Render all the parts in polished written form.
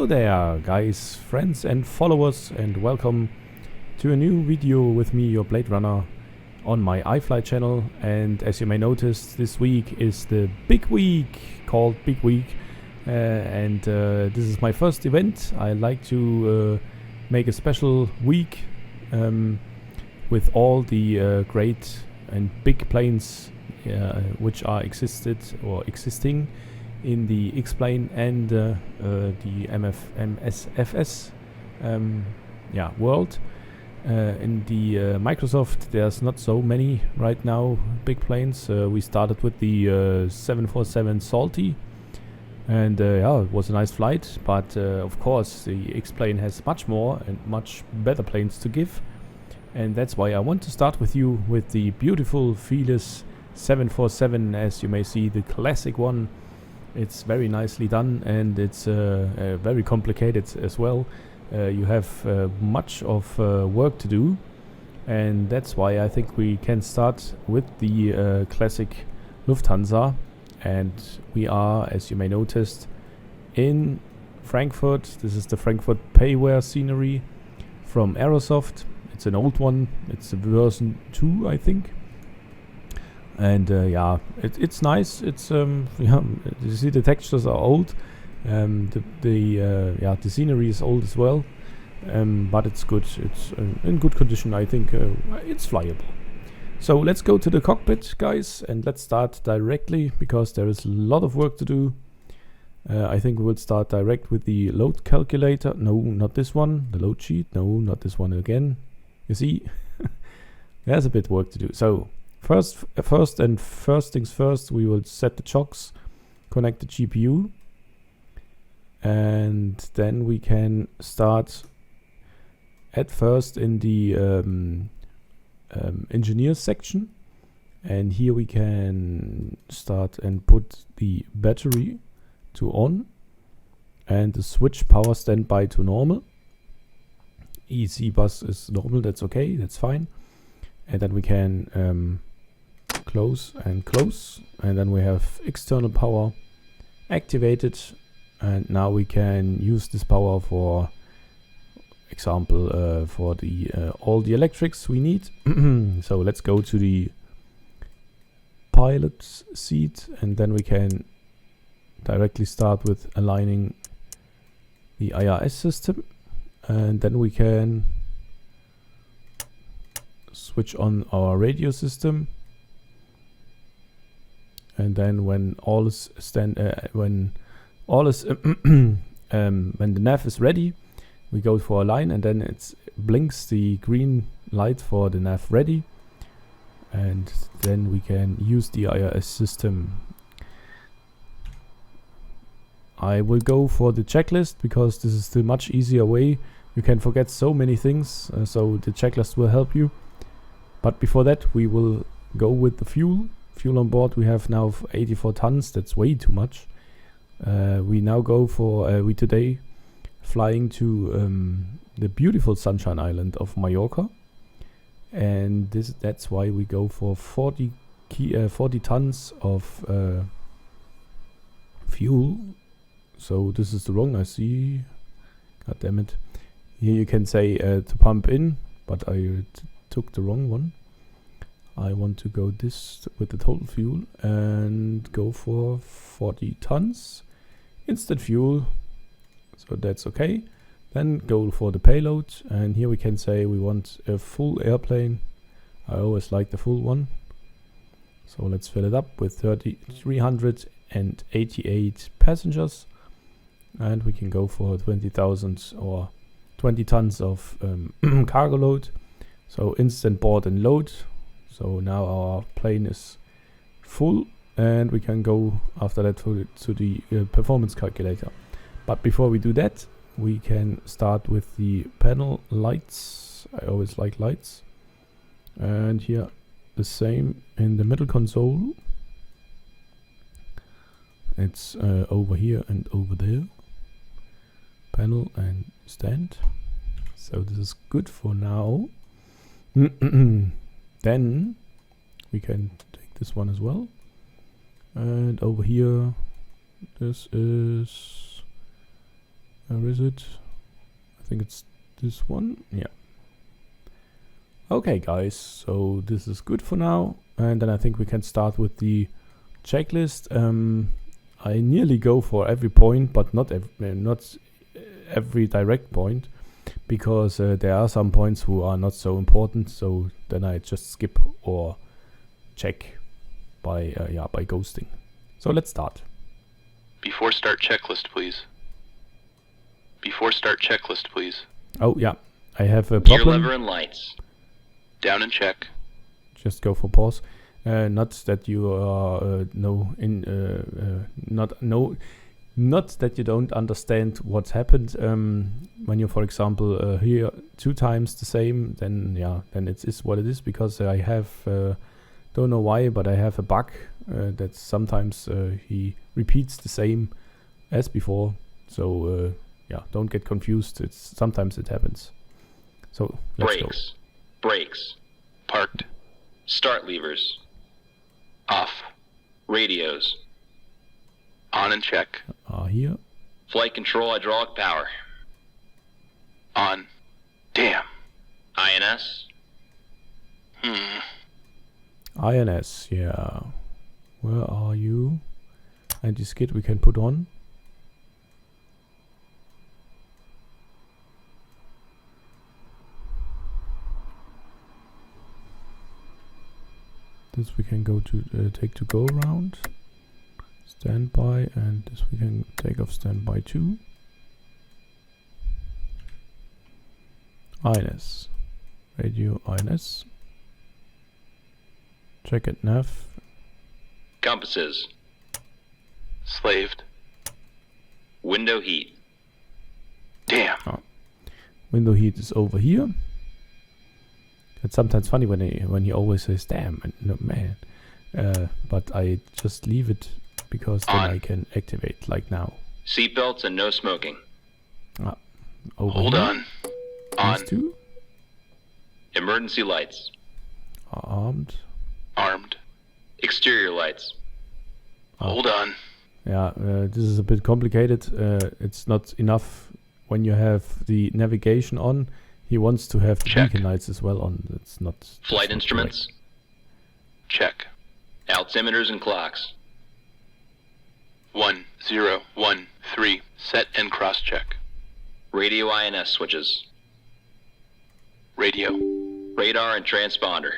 there, guys, friends and followers, and welcome to a new video with me, your Blade Runner, on my iFly channel. And as you may notice, this week is the big week called Bigweek, and this is my first event. I like to make a special week with all the great and big planes which are existing in the Xplane and the MSFS world. In the Microsoft, there's not so many right now big planes. We started with the 747 Salty, and it was a nice flight, but of course the Xplane has much more and much better planes to give, and that's why I want to start with you with the beautiful Felis 747. As you may see, the classic one. It's very nicely done, and it's very complicated as well. You have much of work to do, and that's why I think we can start with the classic Lufthansa. And we are, as you may notice, in Frankfurt. This is the Frankfurt payware scenery from Aerosoft. It's an old one. It's a version 2, I think. And it's nice. It's you see the textures are old. The scenery is old as well, but it's good. It's in good condition. I think it's flyable. So let's go to the cockpit, guys, and let's start directly because there is a lot of work to do. I think we will start direct with the load calculator. No, not this one. The load sheet. No, not this one again. You see, there's a bit of work to do. So first things first, we will set the chocks, connect the GPU, and then we can start at first in the engineers section, and here we can start and put the battery to on and the switch power standby to normal. EC bus is normal, that's okay, that's fine. And then we can close, and then we have external power activated, and now we can use this power for example for the all the electrics we need. So let's go to the pilot seat, and then we can directly start with aligning the IRS system, and then we can switch on our radio system, and then when all is when the nav is ready, we go for a line, and then it blinks the green light for the nav ready, and then we can use the IRS system. I will go for the checklist because this is the much easier way. You can forget so many things, so the checklist will help you. But before that, we will go with the fuel on board. We have now 84 tons. That's way too much. We now go for we today flying to the beautiful Sunshine Island of Mallorca, and that's why we go for 40 tons of fuel. So this is the wrong, I see. God damn it! Here you can say to pump in, but I took the wrong one. I want to go this with the total fuel and go for 40 tons instant fuel, so that's okay. Then go for the payload, and here we can say we want a full airplane. I always like the full one, so let's fill it up with 388 passengers, and we can go for 20,000 or 20 tons of cargo load. So instant board and load. So now our plane is full, and we can go after that to the performance calculator. But before we do that, we can start with the panel lights. I always like lights. And here the same in the middle console. It's over here and over there. Panel and stand. So this is good for now. Then we can take this one as well. And over here, this is Where is it? I think it's this one. Yeah. Okay, guys. So this is good for now. And then I think we can start with the checklist. I nearly go for every point, but not every direct point, because there are some points who are not so important. So then I just skip or check by ghosting. So let's start. Before start checklist, please. Before start checklist, please. Oh yeah, I have a Gear problem. lever and lights. Down and check. Just go for pause. Not that you are not that you don't understand what's happened. When you, for example, hear 2 times the same, then it is what it is, because I have don't know why, but I have a bug that sometimes he repeats the same as before. So don't get confused. Sometimes it happens. So let's go. Brakes. Parked. Start levers. Off. Radios. On and check. Here. Flight control, hydraulic power. On. Damn. INS. INS, yeah. Where are you? Anti-skid we can put on. This we can go to take to go around. Standby, and this we can take off standby too. INS. Radio INS. Check it nav. Compasses. Slaved. Window heat. Damn. Oh. Window heat is over here. It's sometimes funny when he always says "damn" and "no man," but I just leave it because then I can activate, like now. Seatbelts and no smoking. Hold on. On. These 2. Emergency lights. Armed. Exterior lights. Hold on. Yeah, this is a bit complicated. It's not enough when you have the navigation on. He wants to have beacon lights as well on. It's not. Flight instruments. Correct. Check. Altimeters and clocks. 1, 0, 1, 3. Set and cross check. Radio INS switches. Radio. Radar and transponder.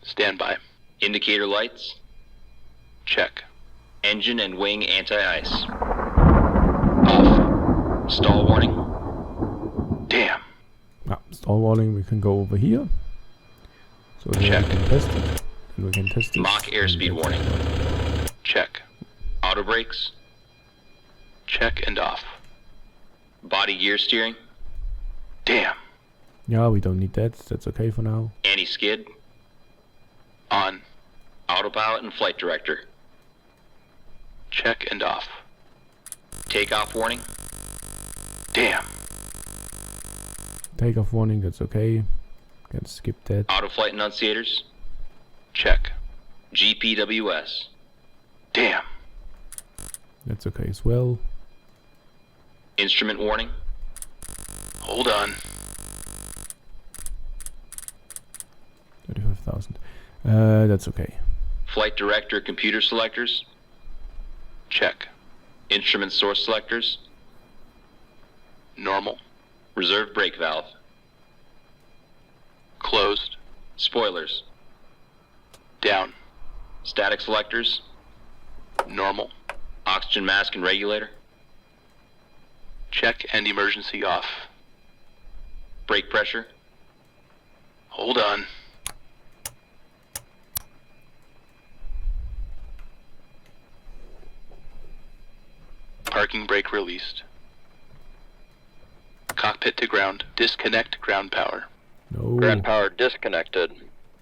Standby. Indicator lights. Check. Engine and wing anti-ice. Off. Stall warning. Damn. Stall warning, we can go over here. So then we can test it. And we can test it. Mach airspeed warning. Check. Auto brakes. Check and off. Body gear steering. Damn. Yeah, we don't need that. That's okay for now. Anti-skid. On. Autopilot and flight director. Check and off. Takeoff warning. Damn. Takeoff warning, that's okay. Can skip that. Auto flight enunciators. Check. GPWS. Damn. That's okay as well. Instrument warning. Hold on. 35,000. That's okay. Flight director computer selectors. Check. Instrument source selectors. Normal. Reserve brake valve. Closed. Spoilers. Down. Static selectors. Normal. Oxygen mask and regulator. Check and emergency off. Brake pressure. Hold on. Parking brake released. Cockpit to ground. Disconnect ground power. No. Ground power disconnected.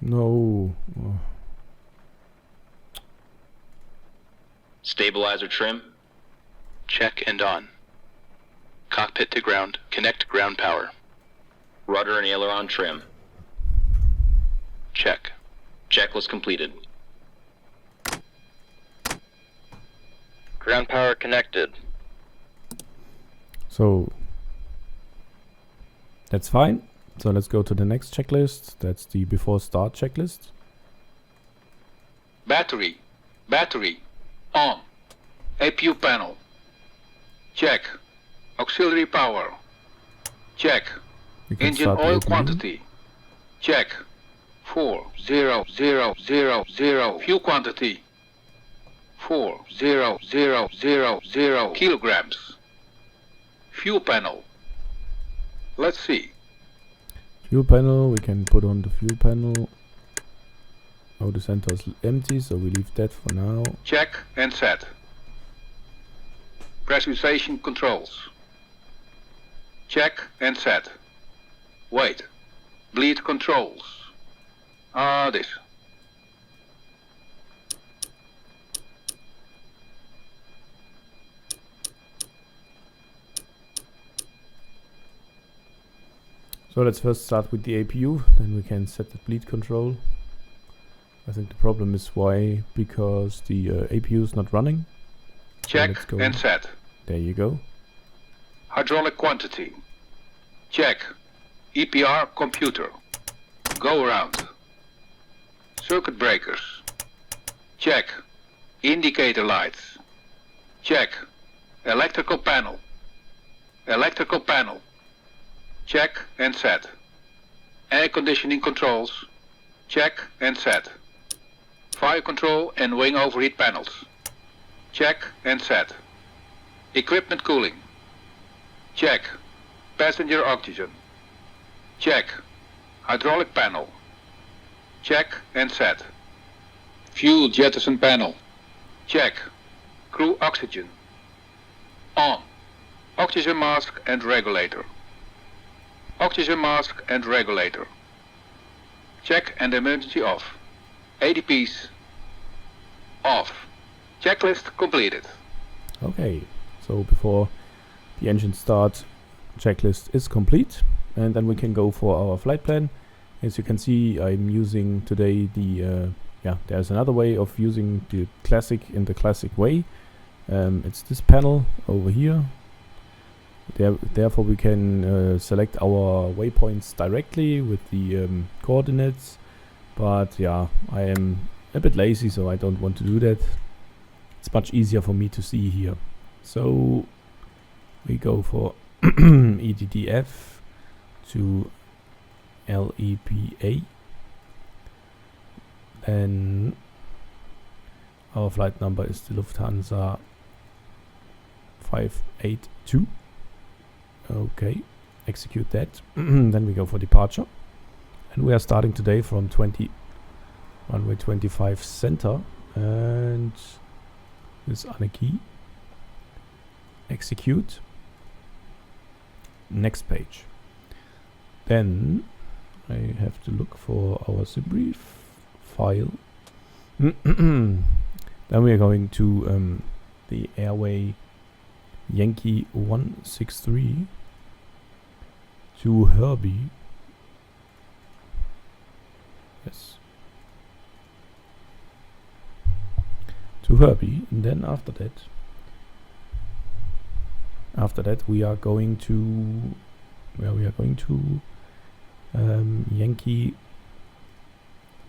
No. Oh. Stabilizer trim. Check and on. Cockpit to ground. Connect ground power. Rudder and aileron trim. Check. Checklist completed. Ground power connected. So that's fine. So let's go to the next checklist. That's the before start checklist. Battery. Battery. On. APU panel. Check. Auxiliary power. Check. We can Engine start the oil APU. quantity. Check. 4,0,0,0,0. Fuel quantity. 4,0,0,0,0 kilograms. Fuel panel. Let's see. Fuel panel, we can put on the fuel panel. Oh, the center is empty, so we leave that for now. Check and set. Pressurization controls. Check and set. Wait. Bleed controls. This. So let's first start with the APU, then we can set the bleed control. I think the problem is why, because the APU is not running. Check let's go. and set. There you go. Hydraulic quantity. Check. EPR computer. Go around. Circuit breakers. Check. Indicator lights. Check. Electrical panel. Electrical panel. Check and set. Air conditioning controls. Check and set. Fire control and wing overheat panels. Check and set. Equipment cooling. Check. Passenger oxygen. Check. Hydraulic panel. Check and set. Fuel jettison panel. Check. Crew oxygen. On. Oxygen mask and regulator. Oxygen mask and regulator. Check and emergency off. ADPs off. Checklist completed. Okay, so before the engine starts, checklist is complete, and then we can go for our flight plan. As you can see, I'm using today the there's another way of using the classic in the classic way. It's this panel over here. Therefore we can select our waypoints directly with the coordinates, but yeah, I am a bit lazy, so I don't want to do that. It's much easier for me to see here. So we go for EDDF to LEPA. Then our flight number is the Lufthansa 582. Okay, execute that. Then we go for departure. And we are starting today from runway 25 center. And this Anarchy. Execute. Next page. Then I have to look for our SimBrief file. Then we are going to the airway Yankee 163 to Herbie. Yes. To Herbie, and then after that we are going to Yankee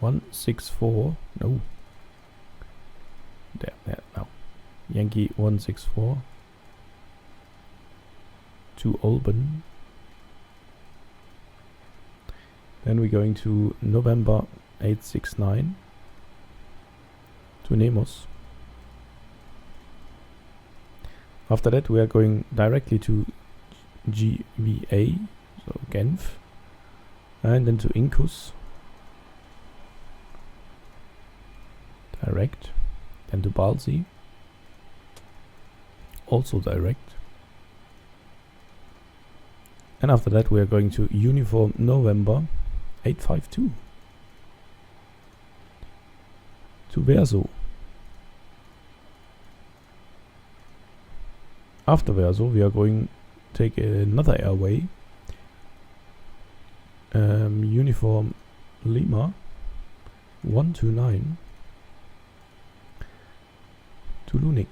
164. No. There now. Yankee 164 to Olben. Then we're going to November 869 to Nemos. After that we are going directly to GVA, so Genf, and then to Incus, direct, then to Balsi, also direct. And after that we are going to Uniform November 852 to Verso. After Verso we are going to take another airway, Uniform Lima 129 to Lunik.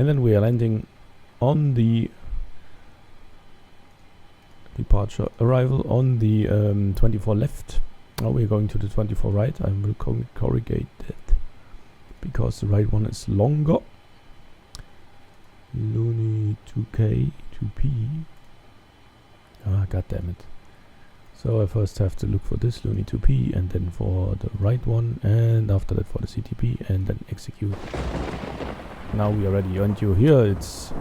And then we are landing on the departure arrival on the 24 left. Now we're going to the 24 right. I will corrigate that because the right one is longer. Looney 2K 2P. Ah, god damn it. So I first have to look for this Looney 2P and then for the right one, and after that for the CTP, and then execute. Now we are ready, and you hear it's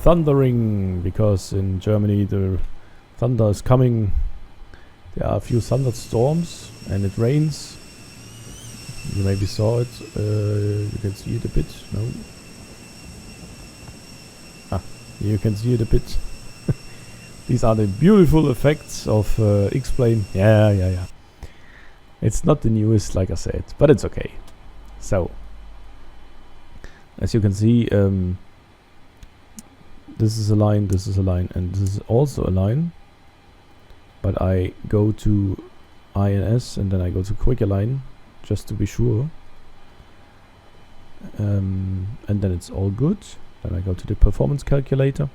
thundering because in Germany the thunder is coming. There are a few thunderstorms and it rains. You maybe saw it. You can see it a bit. No. Ah, you can see it a bit. These are the beautiful effects of Xplane. Yeah. It's not the newest, like I said, but it's okay. So, as you can see, this is a line, and this is also a line. But I go to INS and then I go to Quick Align, just to be sure. And then it's all good. Then I go to the performance calculator.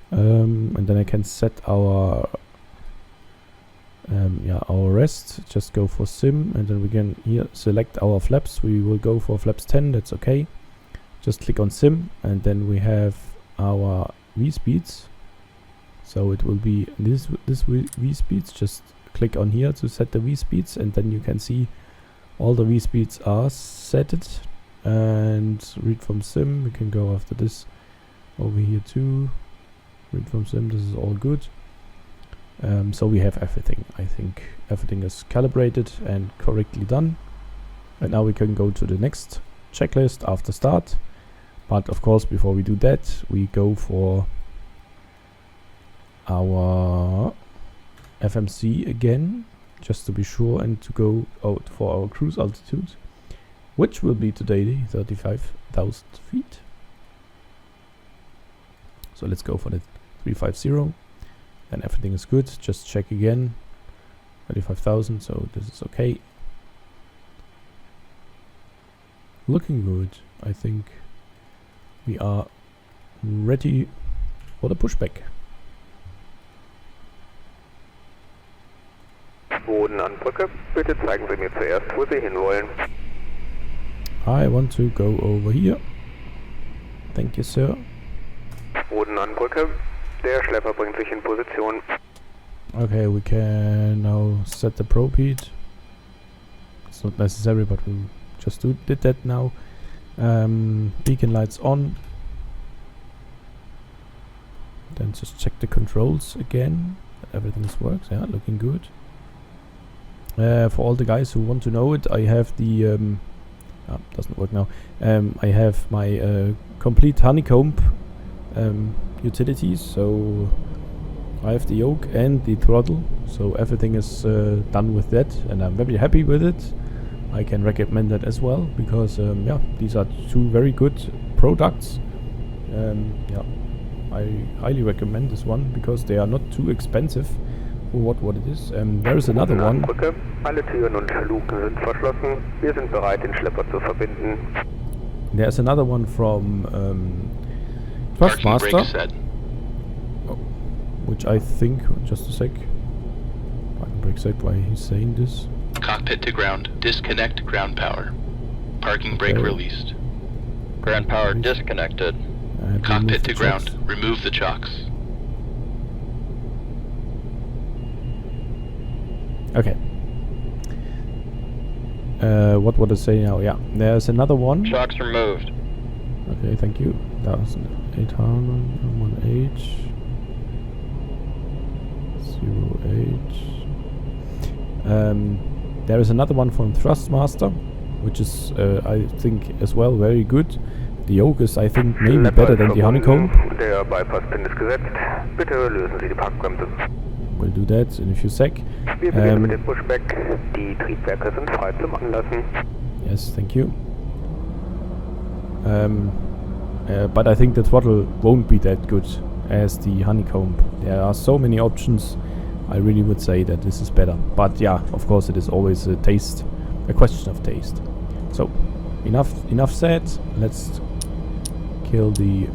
And then I can set our rest. Just go for sim, and then we can here select our flaps. We will go for flaps 10. That's okay. Just click on sim, and then we have our V speeds. So it will be this V speeds. Just click on here to set the V speeds, and then you can see all the V speeds are set. And read from sim. We can go after this over here too. Read from sim, this is all good. So we have everything. I think everything is calibrated and correctly done. And now we can go to the next checklist after start. But of course, before we do that, we go for our FMC again, just to be sure, and to go out for our cruise altitude, which will be today 35,000 feet. So let's go for the 350, and everything is good. Just check again, 35,000, so this is okay. Looking good. I think we are ready for the pushback. Boden an Brücke. Bitte zeigen Sie mir zuerst, wo Sie hinwollen. I want to go over here. Thank you, sir. Boden an Brücke. Der Schlepper bringt sich in Position. Okay, we can now set the probe heat. It's not necessary, but we just did that now. Beacon lights on. Then just check the controls again. Everything works. Yeah, looking good. For all the guys who want to know it, I have the doesn't work now. I have my complete honeycomb utilities, so I have the yoke and the throttle, so everything is done with that, and I'm very happy with it. I can recommend that as well, because these are two very good products. I highly recommend this one because they are not too expensive for what it is. There is another one. Alle Türen und Luken sind verschlossen. Wir sind bereit, den Schlepper zu verbinden. There's another one from Thrustmaster, which I think, just a sec, parking brake set, why he's saying this. Cockpit to ground. Disconnect ground power. Parking brake released. Ground power disconnected. Cockpit to ground. Remove the chocks. Okay. What would I say now? Yeah, there's another one. Chocks removed. Okay, thank you. 1800 1H 08. There is another one from Thrustmaster, which is I think as well very good. The yoke is, I think, maybe better than the honeycomb. Der Bypasspin ist gesetzt. Bitte lösen Sie die Parkbremse. We'll do that in a few sec. Wir beginnen mit dem Pushback. Die Triebwerke sind frei zum Anlassen. Yes, thank you. But I think the throttle won't be that good as the honeycomb. There are so many options. I really would say that this is better. But yeah, of course it is always a question of taste. So, enough said. Let's kill the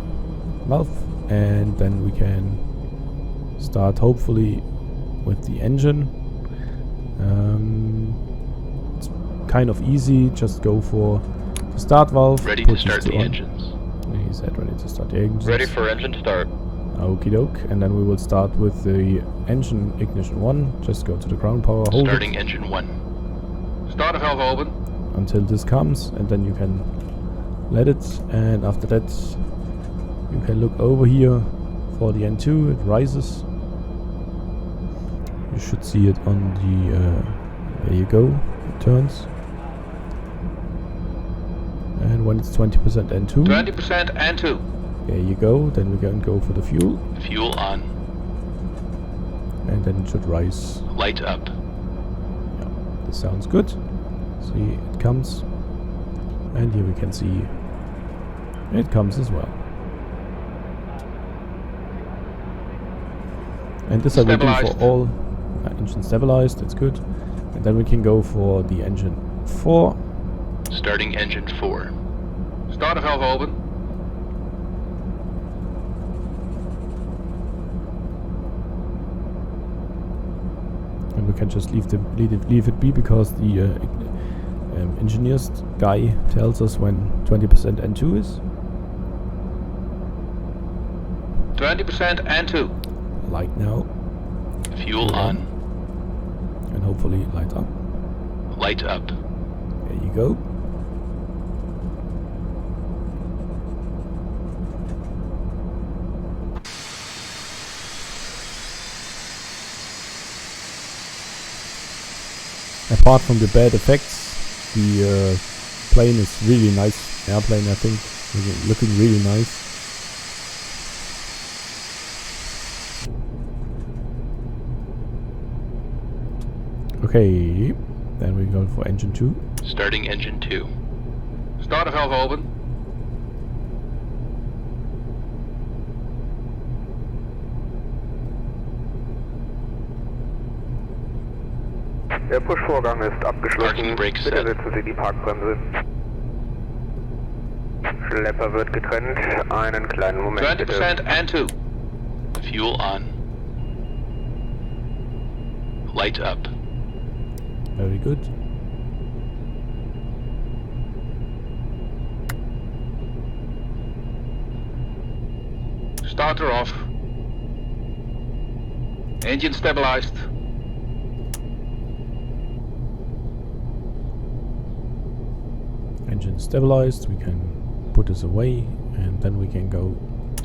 valve, and then we can start hopefully with the engine. It's kind of easy, just go for the start valve. Ready put to start these the on. engines. He said ready to start the engines. Ready for engine start. Okie doke, and then we will start with the engine ignition 1. Just go to the ground power, hold Starting it engine 1. Starter valve open. until this comes, and then you can let it, and after that you can look over here for the N2. It rises. You should see it on the there you go, it turns. And when it's 20% N2, 20% N2. there you go, then we can go for the fuel, Fuel on. and then it should rise. Light up. Yeah, this sounds good. See, it comes, and here we can see it comes as well. And this I will do for Stabilized. all engine stabilized, that's good. And then we can go for the engine 4. Starting engine 4. Starter valve open. And we can just leave it be, because the engineers guy tells us when 20% N2 is. 20% N2. Light now, Fuel on. and hopefully light up. Light up. There you go. Apart from the bad effects, the plane is really nice. Airplane, I think, looking really nice. Okay, then we go for engine 2. Starting engine 2. Starter valve open. Der Push-Vorgang ist abgeschlossen. Parking brake Bitte set. setzen Sie die Parkbremse. Schlepper wird getrennt. Einen kleinen Moment bitte. 20% N2. Fuel on. Light up. Very good. Starter off. Engine stabilized. Engine stabilized. We can put this away, and then we can go.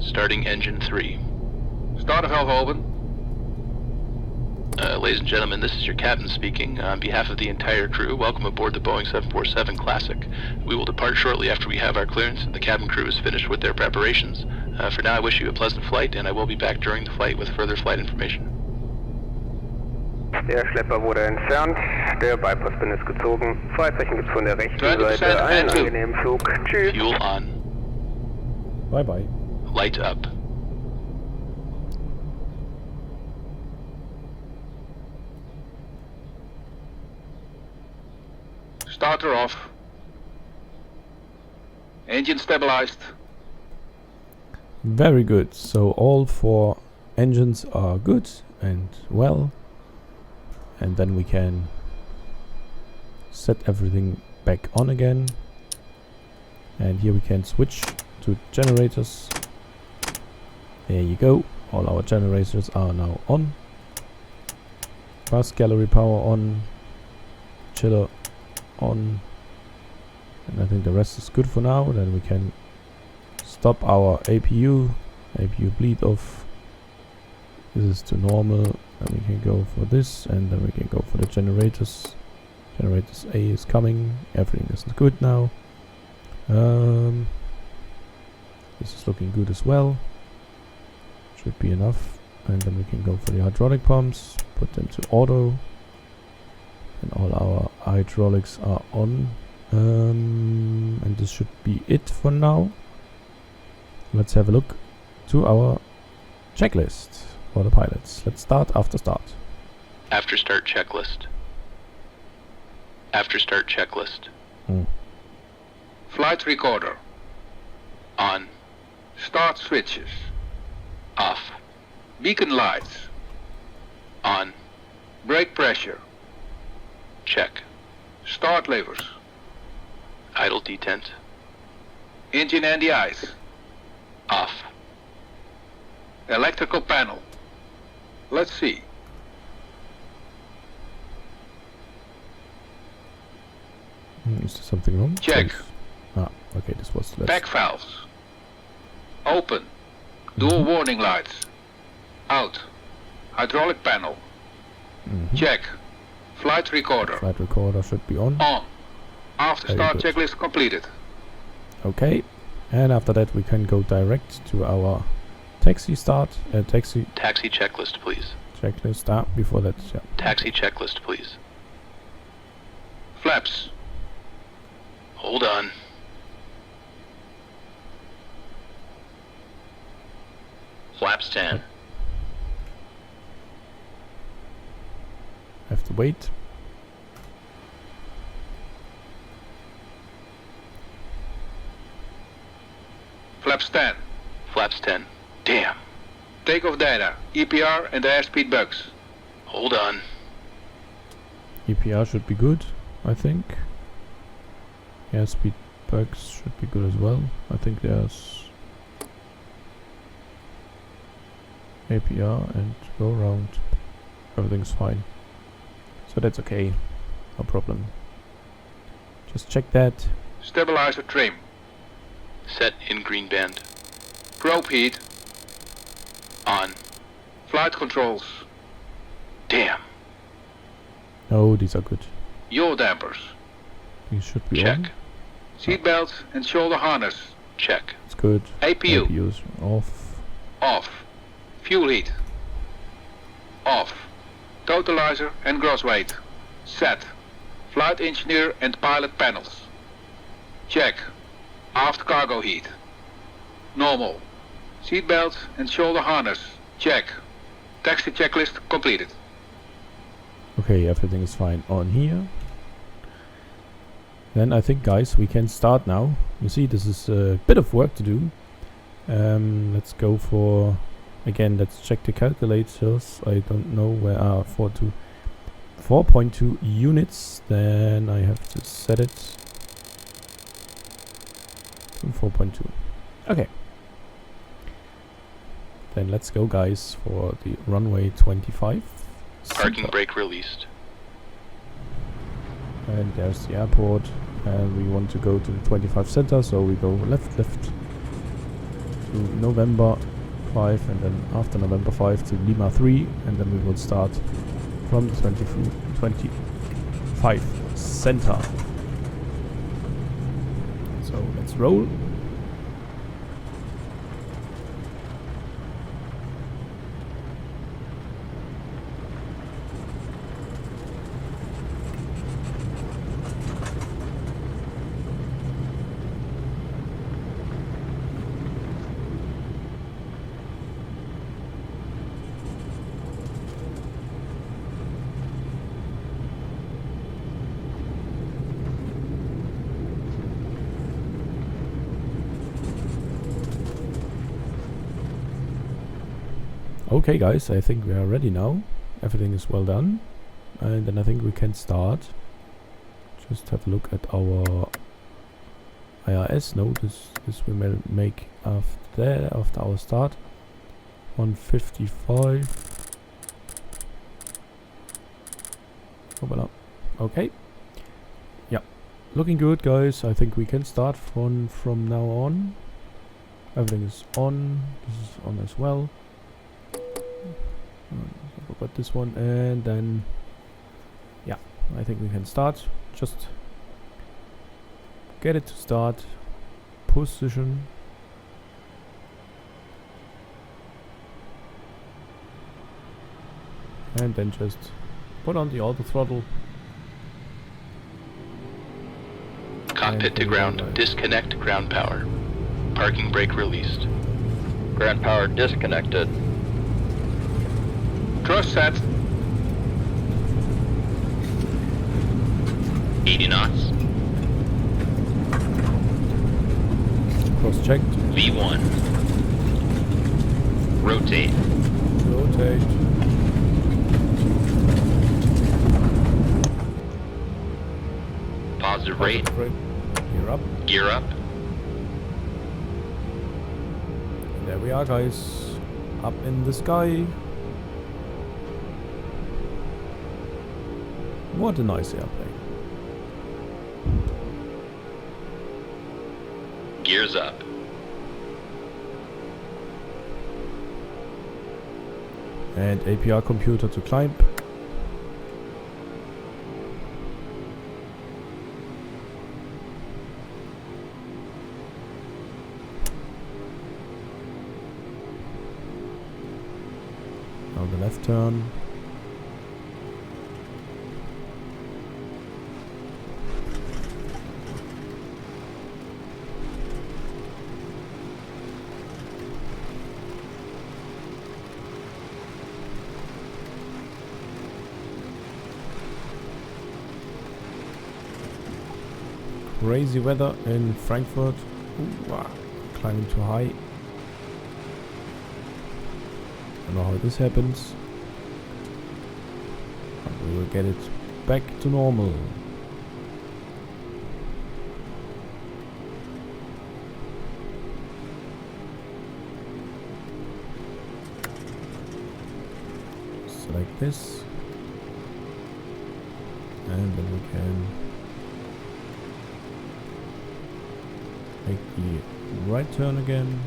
Starting engine 3. Starter valve open. Ladies and gentlemen, this is your captain speaking. On behalf of the entire crew, welcome aboard the Boeing 747 Classic. We will depart shortly after we have our clearance and the cabin crew is finished with their preparations. For now, I wish you a pleasant flight, and I will be back during the flight with further flight information. Der Schlepper wurde entfernt. Der Bypass-Pin ist gezogen. Freizeichen gibt's von der rechten 20% Seite. Einen N2. angenehmen Flug. Tschüss. Fuel on. Bye bye. Light up. Starter off. Engine stabilized. Very good. So all 4 engines are good and well, and then we can set everything back on again, and here we can switch to generators. There you go, all our generators are now on. Bus gallery power on, chiller on, and I think the rest is good for now. Then we can stop our APU bleed off. This is to normal, then we can go for this, and then we can go for the generators. Generators A is coming, everything is good now. This is looking good as well, should be enough. And then we can go for the hydraulic pumps, put them to auto, and all our hydraulics are on. And this should be it for now. Let's have a look to our checklist for the pilots. Let's start after start. After start checklist. After start checklist. Flight recorder. On. Start switches. Off. Beacon lights. On. Brake pressure. Check. Start levers. Idle detent. Engine anti-ice. Off. Electrical panel. Let's see. Is there something wrong? Check. Please. Ah, okay, this was less. Back valves. Open. Dual warning lights. Out. Hydraulic panel. Check. Flight recorder. Flight recorder should be on. On. After Very start good. checklist completed. Okay, and after that we can go direct to our taxi Taxi checklist, please. checklist. Ah, before that, yeah. Taxi checklist, please. Flaps. Hold on. Flaps 10. Have to wait. Flaps 10. Flaps 10. Damn. Takeoff data. EPR and airspeed bugs. Hold on. EPR should be good, I think. Airspeed bugs should be good as well. I think there's APR and go around. Everything's fine. So that's okay. No problem. Just check that. Stabilizer trim. Set in green band. Probe heat. On. Flight controls. Damn. Oh, these are good. Yaw dampers. These should be Check. on. Seat belt and shoulder harness. Check. It's good. APU. APU's off. Off. Fuel heat. Off. Totalizer and gross weight. Set. Flight engineer and pilot panels. Check. Aft cargo heat. Normal. Seat belt and shoulder harness. Check. Taxi checklist completed. Okay, everything is fine on here. Then I think, guys, we can start now. You see, this is a bit of work to do. Let's go for... Again, let's check the calculators. I don't know where are 4.2 units. Then I have to set it to 4.2. Okay. Then let's go, guys, for the runway 25. Parking center. brake released. And there's the airport. And we want to go to the 25 center, so we go left to November 5, and then after November 5 to Lima 3, and then we will start from the 25 center. So let's roll. Okay, guys, I think we are ready now. Everything is well done, and then I think we can start. Just have a look at our IRS. No, this we will make after our start. 155. Okay. Yeah, looking good, guys. I think we can start from now on. Everything is on. This is on as well. I forgot this one, and then yeah, I think we can start. Just get it to start. Position. And then just put on the auto throttle. Cockpit to ground. Disconnect ground power. Parking brake released. Ground power disconnected. Thrust set. 80 knots. Cross checked. V1. Rotate. Rotate. Positive rate. Gear up. Gear up. And there we are, guys. Up in the sky. What a nice airplane. Gears up. And APR computer to climb. Now the left turn. Crazy weather in Frankfurt. Ooh, climbing too high. Don't know how this happens. But we will get it back to normal. Select this. And then we can make the right turn again.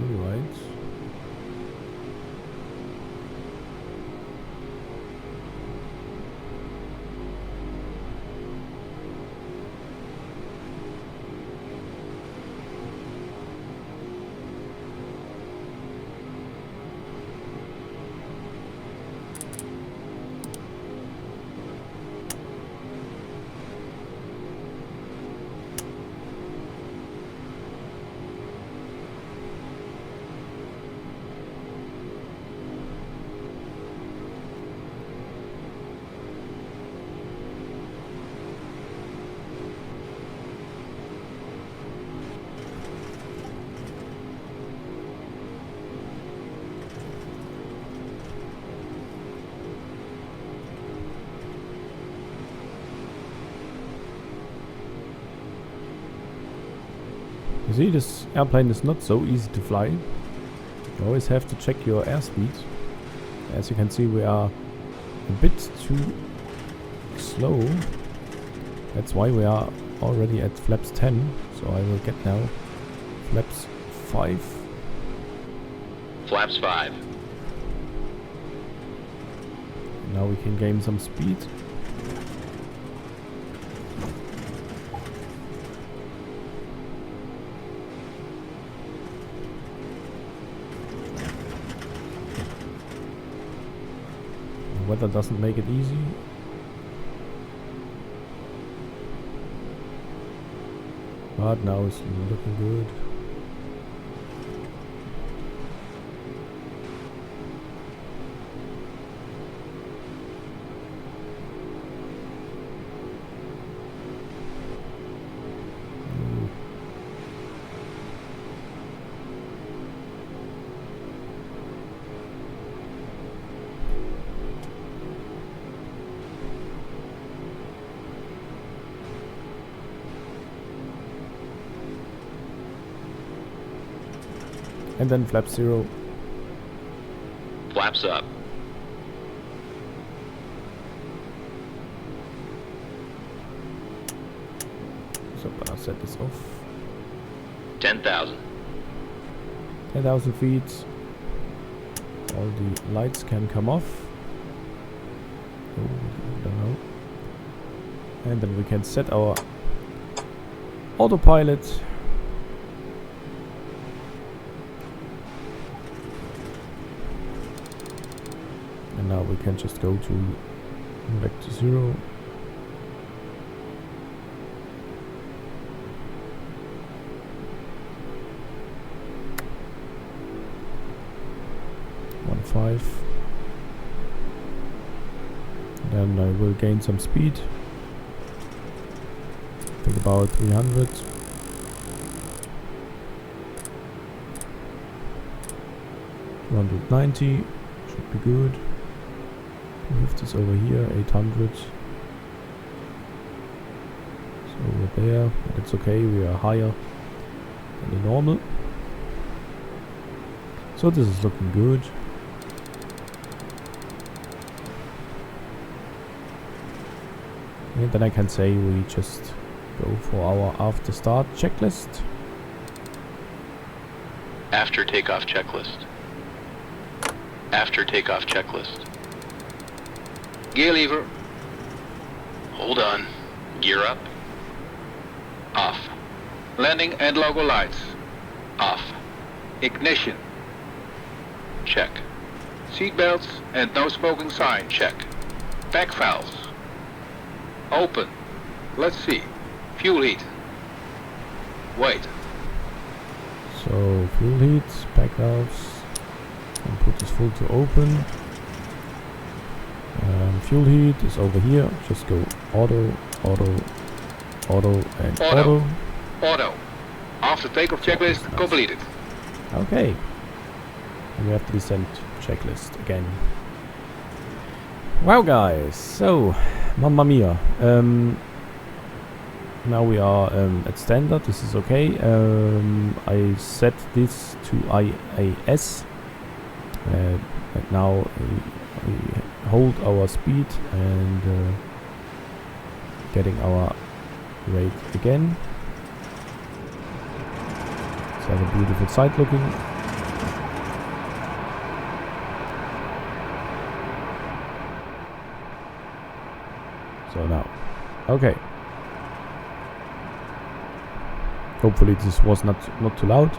Alright. You see, this airplane is not so easy to fly. You always have to check your airspeed. As you can see, we are a bit too slow. That's why we are already at flaps 10. So I will get now flaps 5. Flaps 5. Now we can gain some speed. The weather doesn't make it easy. But now it's looking good. And then flap 0. Flaps up. So I'll set this off. 10,000. 10,000 feet. All the lights can come off. Oh, don't know. And then we can set our autopilot. And now we can just go back to 0. Then I will gain some speed. I think about 300. 290 should be good. Move this over here, 800. So over there, but it's okay, we are higher than the normal. So this is looking good. And then I can say we just go for our after start checklist. After takeoff checklist. After takeoff checklist. Gear lever. Hold on. Gear up. Off. Landing and logo lights. Off. Ignition. Check. Seat belts and no smoking sign. Check. Back valves. Open. Let's see. Fuel heat. Wait. So fuel heat, back valves, and put this full to open. Fuel heat is over here. Just go auto, auto, auto, and auto. Auto. After takeoff checklist completed. Okay. And we have the descent checklist again. Wow, guys. So, mamma mia. Now we are at standard. This is okay. I set this to IAS. And now we hold our speed and getting our rate again. Let's have a beautiful sight looking. So now, okay. Hopefully this was not too loud.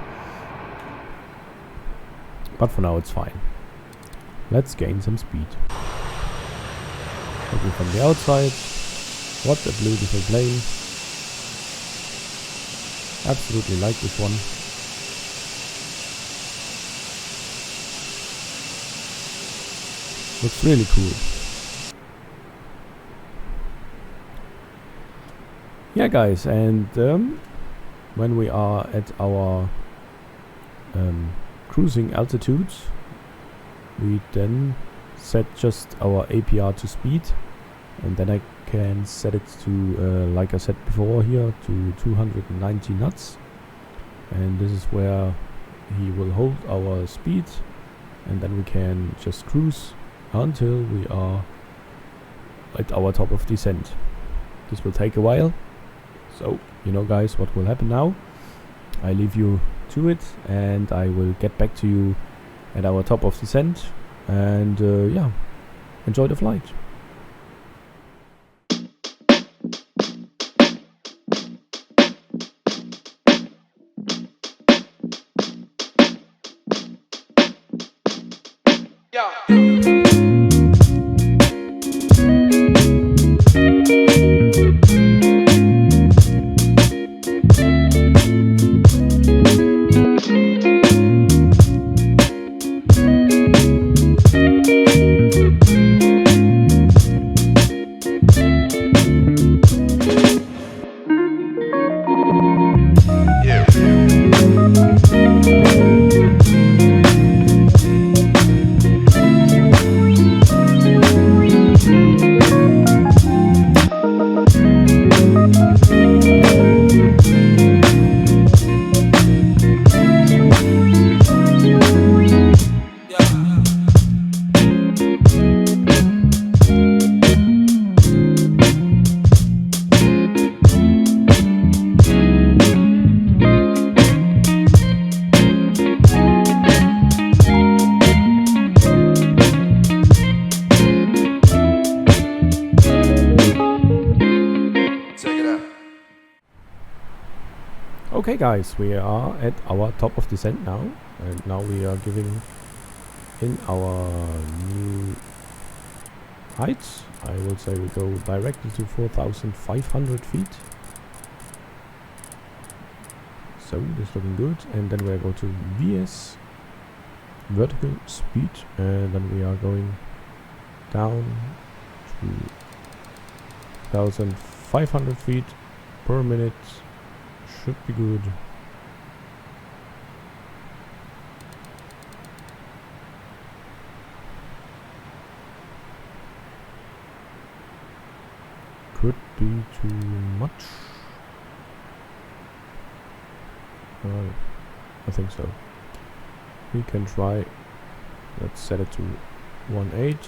But for now it's fine. Let's gain some speed. Looking from the outside. What a beautiful plane. Absolutely like this one. Looks really cool. Yeah, guys, and when we are at our cruising altitudes, we then set just our APR to speed, and then I can set it to, like I said before here, to 290 knots, and this is where he will hold our speed, and then we can just cruise until we are at our top of descent. This will take a while, so you know, guys, what will happen now. I leave you to it, and I will get back to you at our top of descent, and yeah, enjoy the flight. Okay guys, we are at our top of descent now, and now we are giving in our new heights. I will say we go directly to 4,500 feet. So this is looking good, and then we go to VS, vertical speed, and then we are going down to 1,500 feet per minute. Should be good. Could be too much. I think so. We can try. Let's set it to 1.8,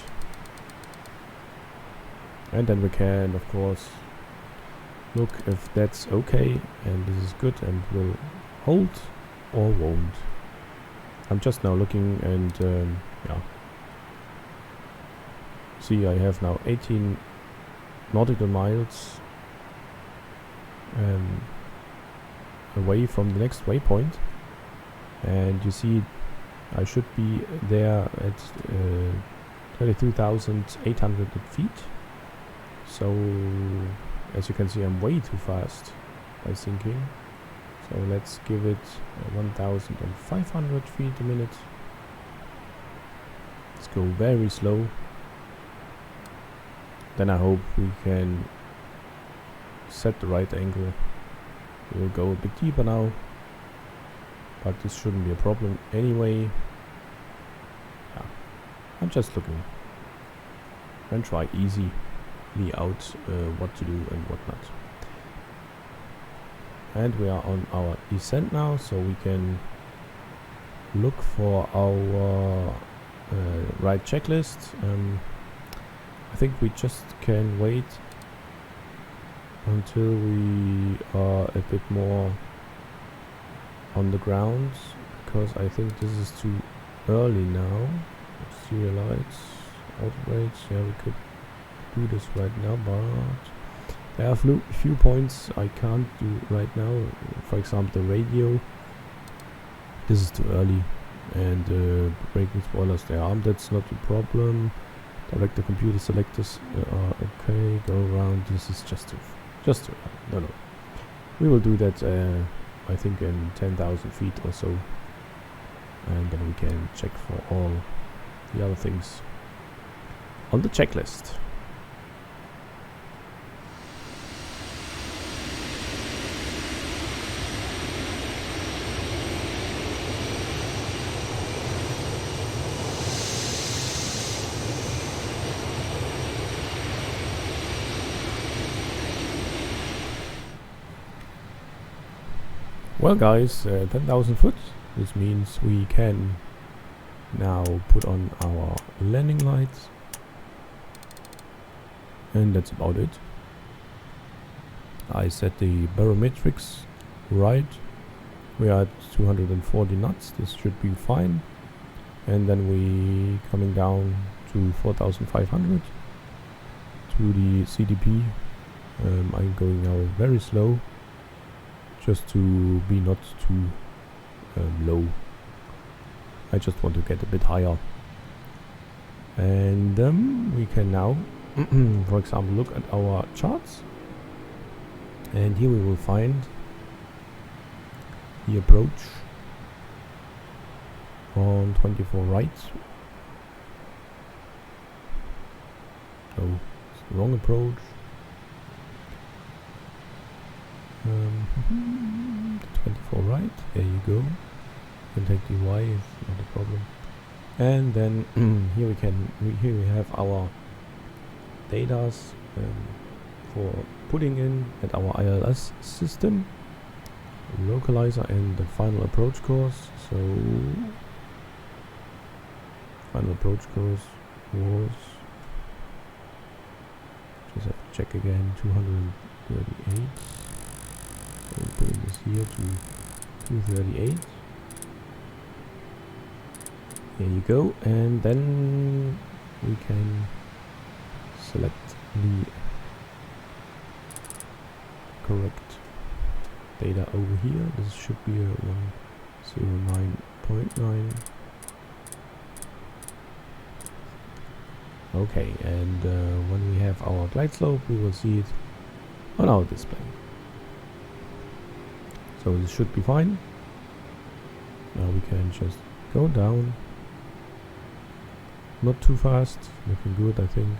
and then we can, of course, look if that's okay and this is good and will hold or won't. I'm just now looking, and yeah. See, I have now 18 nautical miles away from the next waypoint, and you see I should be there at 22,800 feet. So as you can see, I'm way too fast by sinking. So let's give it 1,500 feet a minute. Let's go very slow. Then I hope we can set the right angle. We'll go a bit deeper now, but this shouldn't be a problem anyway. Yeah, I'm just looking and try easily out what to do and what not. And we are on our descent now, so we can look for our right checklist. I think we just can wait until we are a bit more on the ground, because I think this is too early now. Serial lights, auto brakes, yeah, we could do this right now, but there are few points I can't do right now. For example, the radio, this is too early, and braking spoilers there are, that's not a problem. Direct the computer selectors are okay. Go around, this is just too early. No, we will do that I think in 10,000 feet or so, and then we can check for all the other things on the checklist. Well guys, 10,000 foot, this means we can now put on our landing lights, and that's about it. I set the barometrics right, we are at 240 knots, this should be fine, and then we coming down to 4,500 to the CDP. I'm going now very slow, just to be not too low. I just want to get a bit higher, and we can now for example look at our charts, and here we will find the approach on 24 right. So it's the wrong approach. 24 right, there you go. You can take the Y, it's not a problem. And then here we have our datas for putting in at our ILS system, localizer, and the final approach course. So final approach course was, just have to check again, 238. We'll bring this here to 238. There you go, and then we can select the correct data over here. This should be a 109.9. Okay, and when we have our glide slope, we will see it on our display. So this should be fine. Now we can just go down. Not too fast, looking good, I think.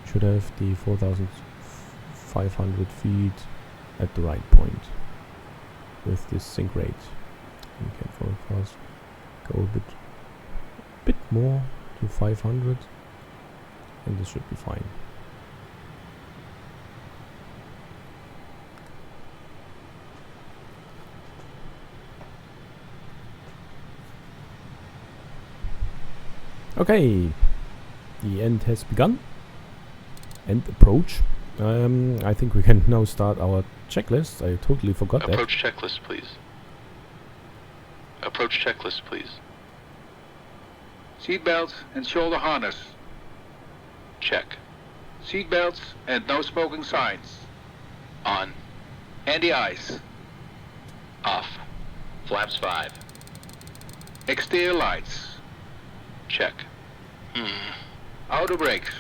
Should have the 4,500 feet at the right point with this sync rate. We can forecast go a bit more to 500, and this should be fine. Okay, the end has begun. End approach. I think we can now start our checklist. I totally forgot that. Approach checklist, please. Approach checklist, please. Seatbelt and shoulder harness. Check. Seatbelts and no smoking signs. On. Anti-ice. Off. Flaps 5. Exterior lights. Check. Outer brakes.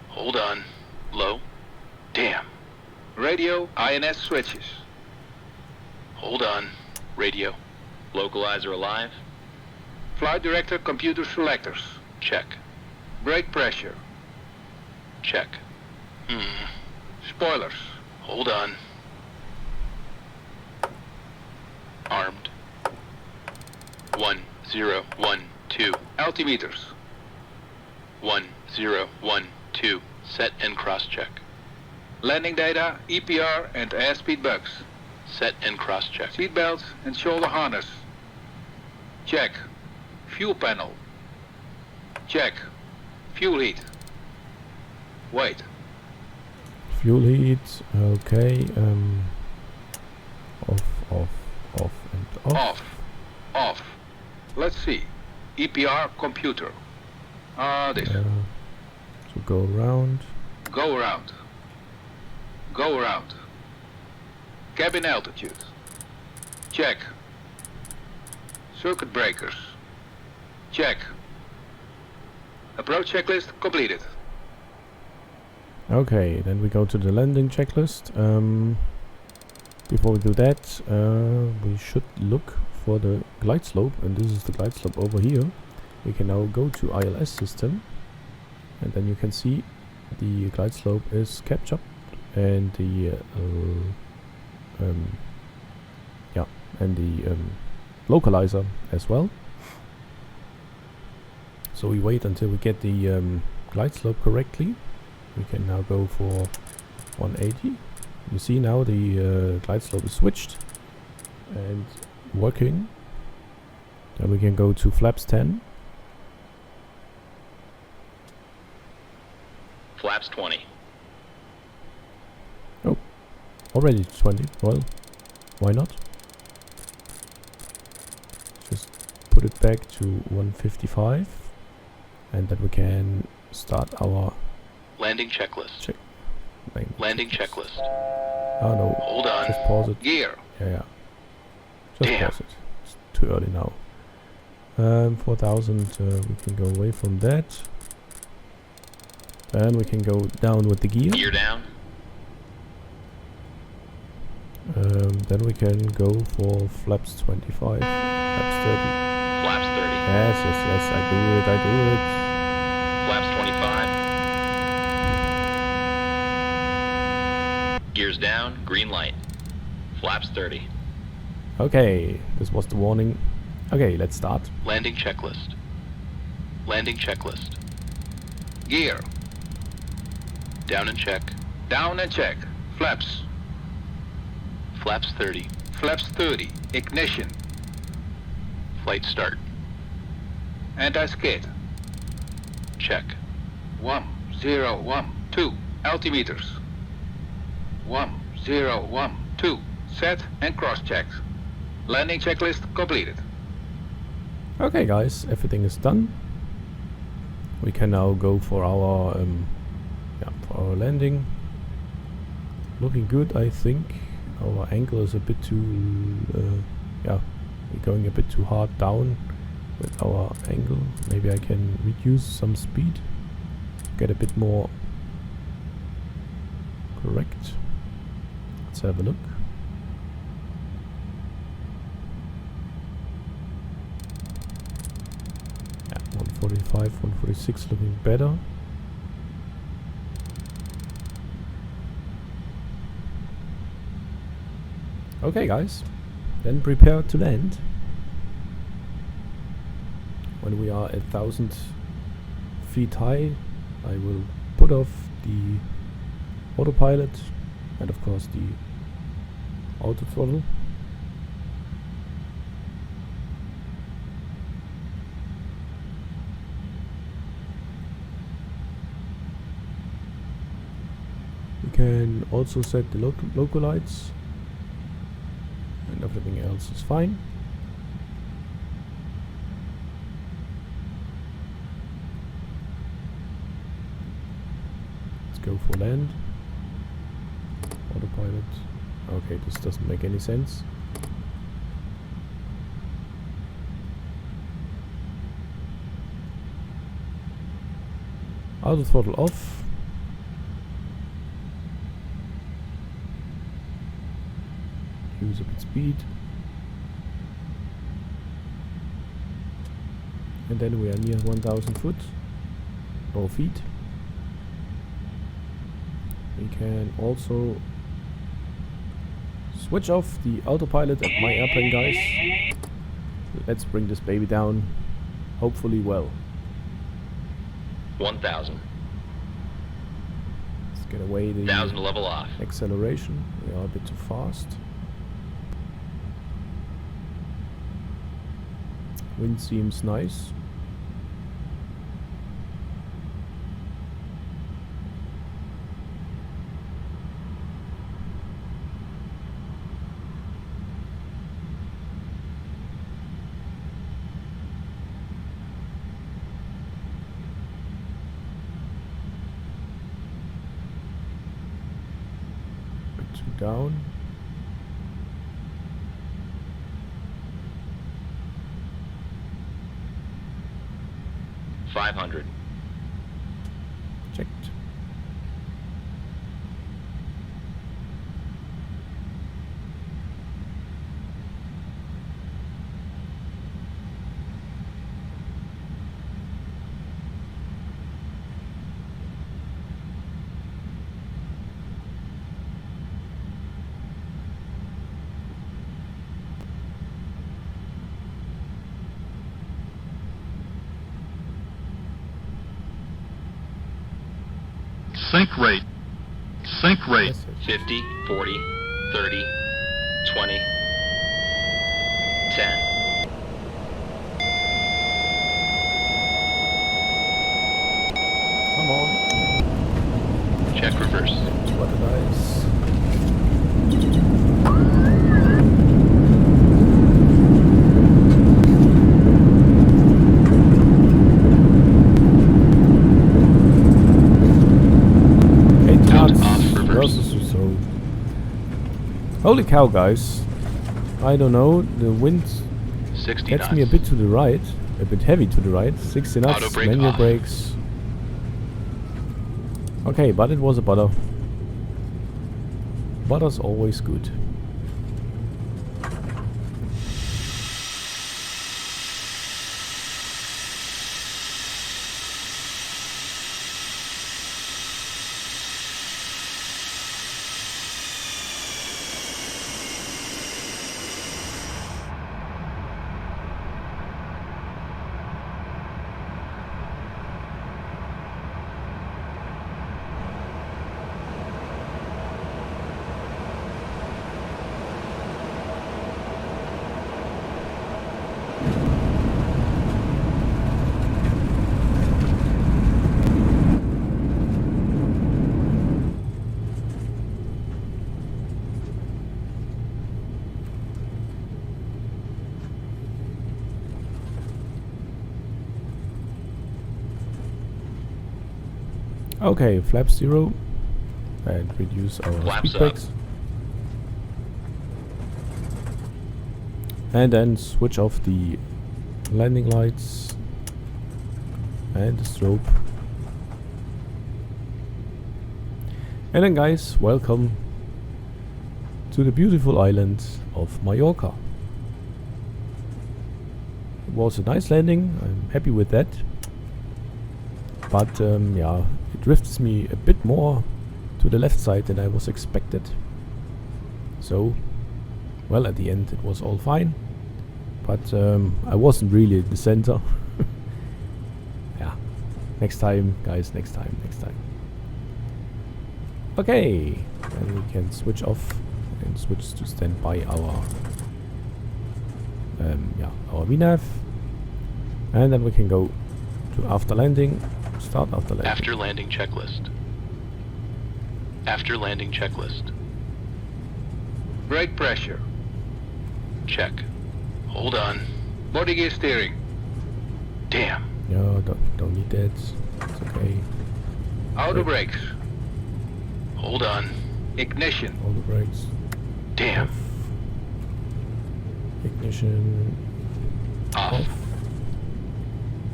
Hold on. Low. Damn. Radio INS switches. Hold on. Radio. Localizer alive. Flight director computer selectors. Check. Brake pressure. Check. Spoilers. Hold on. Armed. 1012. Altimeters. 1012. Set and cross-check. Landing data, EPR and airspeed bugs. Set and cross-check. Seatbelt and shoulder harness. Check. Fuel panel. Check. Fuel heat. Wait. Fuel heat. Okay. Off, and off. Off. Off. Let's see. EPR computer. This. So go around. Go around. Go around. Cabin altitude. Check. Circuit breakers. Check. Approach checklist completed. Okay, then we go to the landing checklist. Before we do that, we should look for the glide slope, and this is the glide slope over here. We can now go to ILS system, and then you can see the glide slope is captured, and the localizer as well. So we wait until we get the glide slope correctly. We can now go for 180. You see now the glide slope is switched and working. Then we can go to flaps 10. Flaps 20. Oh, already 20. Well, why not? Just put it back to 155, and then we can start our Landing checklist. Landing checklist. Oh no. Hold on. Just pause it. Gear. Yeah. Just Damn. pause it. It's too early now. 4,000. We can go away from that. Then we can go down with the gear. Gear down. Then we can go for flaps 25, flaps 30. Flaps 30. Yes, I do it. Flaps 25. Gears down. Green light. Flaps 30. Okay, this was the warning. Okay, let's start. Landing checklist. Landing checklist. Gear. Down and check. Down and check. Flaps. Flaps 30. Flaps 30. Ignition. Flight start. Anti-skid. Check. 1012. Altimeters. 1012. Set and cross-checked. Landing checklist completed. Okay, guys, everything is done. We can now go for our landing. Looking good, I think. Our angle is a bit too, yeah, we're going a bit too hard down with our angle. Maybe I can reduce some speed, get a bit more correct. Let's have a look. Yeah, 145, 146 looking better. Okay guys, then prepare to land. When we are at 1,000 feet high, I will put off the autopilot and of course the auto throttle. We can also set the local lights. And everything else is fine. Let's go for land. Autopilot. Okay, this doesn't make any sense. Auto throttle off. Use a bit speed, and then we are near 1,000 feet. We can also switch off the autopilot at my airplane, guys. Let's bring this baby down, hopefully well. 1,000. Let's get away the 1,000 level off. acceleration. We are a bit too fast. Wind seems nice. Bit too down. $500. Checked. Sync rate. Sync rate. Message. 50, 40, 30, 20, 10. Come on. Check reverse. What a nice. Holy cow, guys. I don't know, the wind 60 gets knots. me a bit to the right, a bit heavy to the right. 60 knots, Auto brake manual off. brakes. Okay, but it was a butter. Butter's always good. Okay, flap 0 and reduce our Flaps speed up. brakes. And then switch off the landing lights and the strobe. And then guys, welcome to the beautiful island of Mallorca. It was a nice landing, I'm happy with that. But yeah, it drifts me a bit more to the left side than I was expected. So, well, at the end it was all fine. But I wasn't really in the center. Yeah, next time guys, next time. Okay, then we can switch off and switch to standby our our VNAV, and then we can go to after landing. Start after landing. After landing checklist. After landing checklist. Brake pressure. Check. Hold on. Body gear steering. Damn. No, don't need that. It's okay. Auto Okay. brakes. Hold on. Ignition. All the brakes. Damn. Off. Ignition. Off.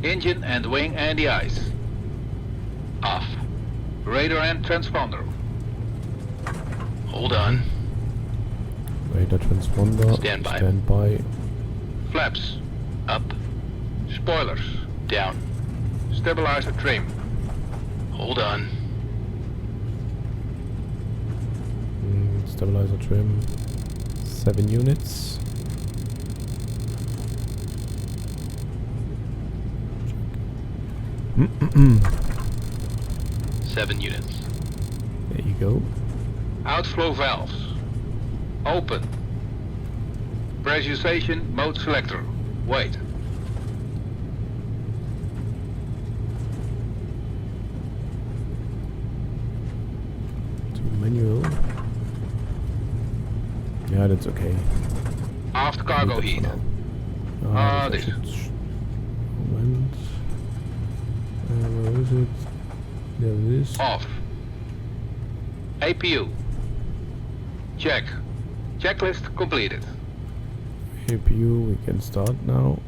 Engine and wing anti-ice. Off. Radar and transponder. Hold on. Radar transponder. Standby. Standby. Flaps. Up. Spoilers. Down. Stabilizer trim. Hold on. Stabilizer trim. 7 units. 7 units. There you go. Outflow valves. Open. Pressurization mode selector. Wait. To manual. Yeah, that's okay. Aft cargo Leave it heat. for now. This. Moment. Where is it? There it is. Off. APU. Check. Checklist completed. APU, we can start now.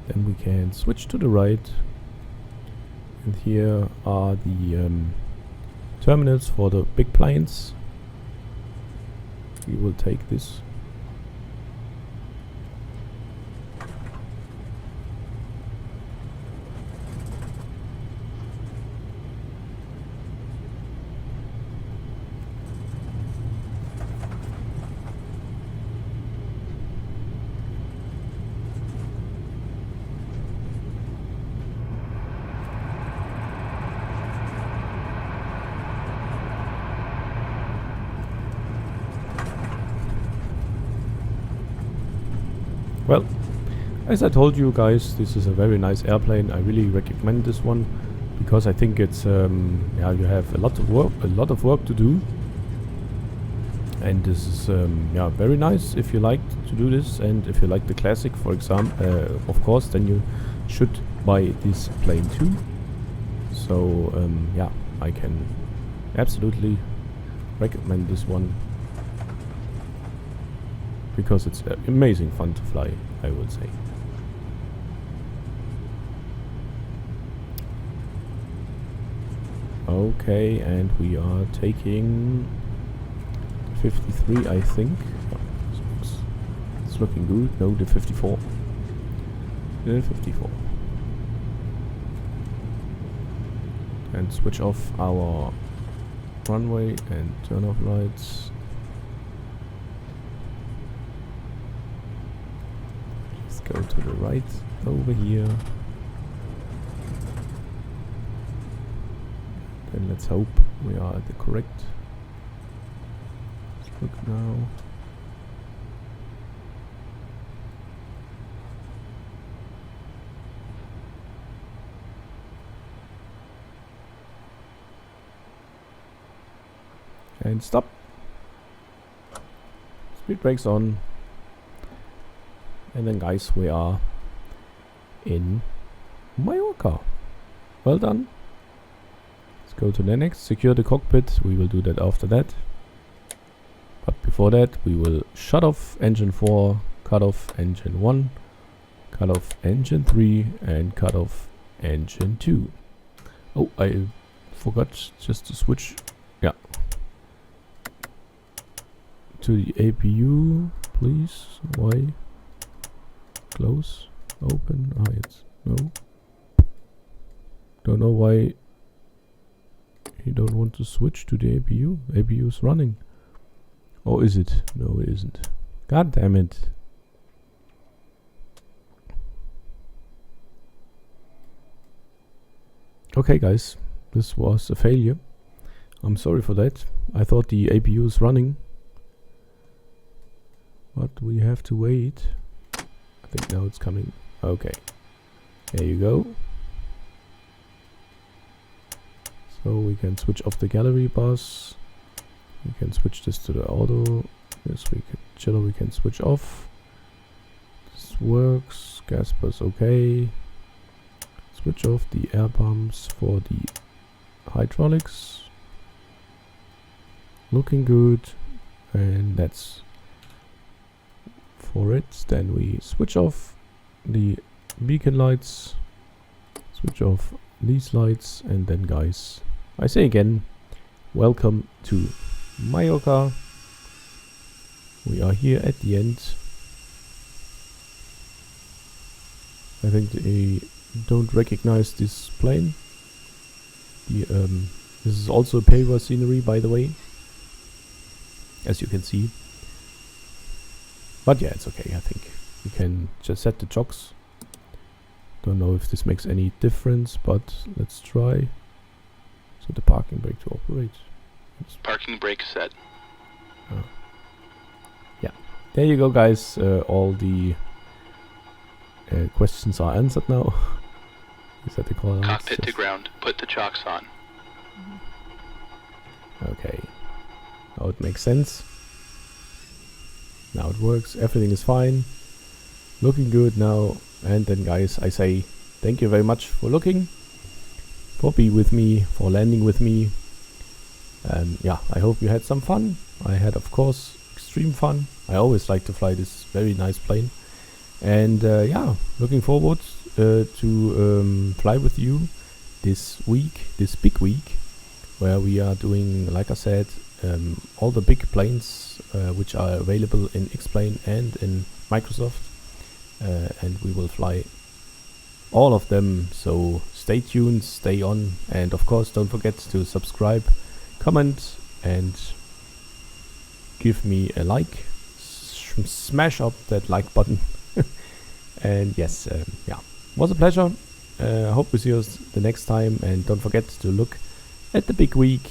Then we can switch to the right. And here are the terminals for the big planes. We will take this. Well, as I told you guys, this is a very nice airplane. I really recommend this one because I think it's yeah, you have a lot of work to do, and this is yeah, very nice if you like to do this. And if you like the classic, for example, of course, then you should buy this plane too. So yeah, I can absolutely recommend this one, because it's amazing fun to fly, I would say. Okay, and we are taking 53, I think. Oh, it's looking good. No, the 54. The 54. And switch off our runway and turn off lights. Go to the right over here. Then let's hope we are at the correct. Let's look now. And stop. Speed brakes on. And then guys, we are in Mallorca. Well done. go to the next. Secure the cockpit. We will do that after that. But before that, we will shut off engine 4, cut off engine 1, cut off engine 3, and cut off engine 2. Oh, I forgot just to switch. Yeah. To the APU, please. Why? Close. Open. Ah, it's no. Don't know why you don't want to switch to the APU. APU is running. Or is it? No, it isn't. God damn it. Okay, guys. This was a failure. I'm sorry for that. I thought the APU is running. But we have to wait. I think now it's coming. Okay. There you go. So we can switch off the gallery bus. We can switch this to the auto. This we can chiller we can switch off. This works. Gas bus okay. Switch off the air pumps for the hydraulics. Looking good. And that's for it. Then we switch off the beacon lights. Switch off these lights. And then guys, I say again, welcome to Mallorca. We are here at the end. I think they don't recognize this plane. This is also a paver scenery, by the way, as you can see. But yeah, it's okay. I think we can just set the chocks. Don't know if this makes any difference, but let's try. So the parking brake to operate. Parking brake set. Oh. Yeah, there you go, guys. All the questions are answered now. Is that the call? Cockpit to ground. Put the chocks on. Okay. Now it makes sense. Now it works. Everything is fine. Looking good now. And then, guys, I say thank you very much for looking, for being with me, for landing with me. Yeah, I hope you had some fun. I had, of course, extreme fun. I always like to fly this very nice plane. And yeah, looking forward to fly with you this week, this big week, where we are doing, like I said, all the big planes which are available in Xplane and in Microsoft. And we will fly all of them. So stay tuned, stay on. And of course, don't forget to subscribe, comment, and give me a like. Smash up that like button. And yes, yeah, was a pleasure. Hope we see us the next time, and don't forget to look at the big week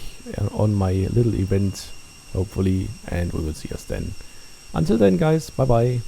on my little event, hopefully, and we will see us then. Until then, guys, bye bye.